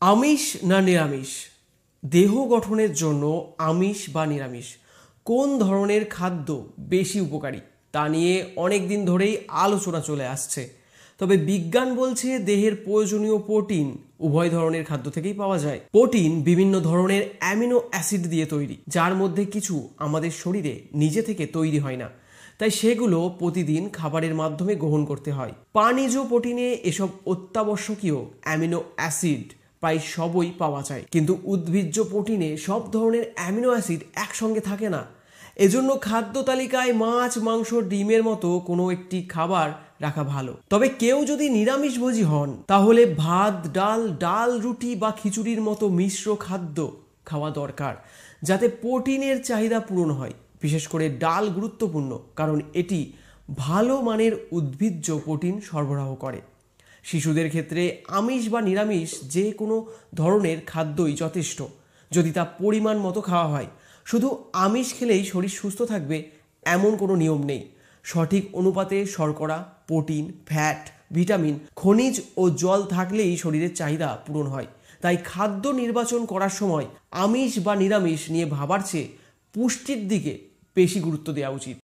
আমিষ না নিরামিষ, দেহ গঠনের জন্য আমিষ বা নিরামিষ কোন ধরনের খাদ্য বেশি উপকারী তা নিয়ে অনেক দিন ধরেই আলোচনা চলে আসছে। তবে বিজ্ঞান বলছে দেহের প্রয়োজনীয় প্রোটিন উভয় ধরনের খাদ্য থেকেই পাওয়া যায়। প্রোটিন বিভিন্ন ধরনের অ্যামিনো অ্যাসিড দিয়ে তৈরি, যার মধ্যে কিছু আমাদের শরীরে নিজে থেকে তৈরি হয় না, তাই সেগুলো প্রতিদিন খাবারের মাধ্যমে গ্রহণ করতে হয়। প্রাণীজ প্রোটিনে এসব অত্যাবশ্যকীয় অ্যামিনো অ্যাসিড প্রায় সবই পাওয়া যায়, কিন্তু উদ্ভিজ্জ প্রোটিনে সব ধরনের অ্যামিনো অ্যাসিড একসঙ্গে থাকে না। এজন্য খাদ্য তালিকায় মাছ, মাংস, ডিমের মতো কোনো একটি খাবার রাখা ভালো। তবে কেউ যদি নিরামিষভোজী হন তাহলে ভাত, ডাল, ডাল রুটি বা খিচুড়ির মতো মিশ্র খাদ্য খাওয়া দরকার, যাতে প্রোটিনের চাহিদা পূরণ হয়। বিশেষ করে ডাল গুরুত্বপূর্ণ, কারণ এটি ভালো মানের উদ্ভিজ্জ প্রোটিন সরবরাহ করে। শিশুদের ক্ষেত্রে আমিষ বা নিরামিষ যে কোনো ধরনের খাদ্যই যথেষ্ট, যদি তা পরিমাণ মতো খাওয়া হয়। শুধু আমিষ খেলেই শরীর সুস্থ থাকবে এমন কোনো নিয়ম নেই। সঠিক অনুপাতে শর্করা, প্রোটিন, ফ্যাট, ভিটামিন, খনিজ ও জল থাকলেই শরীরের চাহিদা পূরণ হয়। তাই খাদ্য নির্বাচন করার সময় আমিষ বা নিরামিষ নিয়ে ভাবার চেয়ে পুষ্টির দিকে বেশি গুরুত্ব দেওয়া উচিত।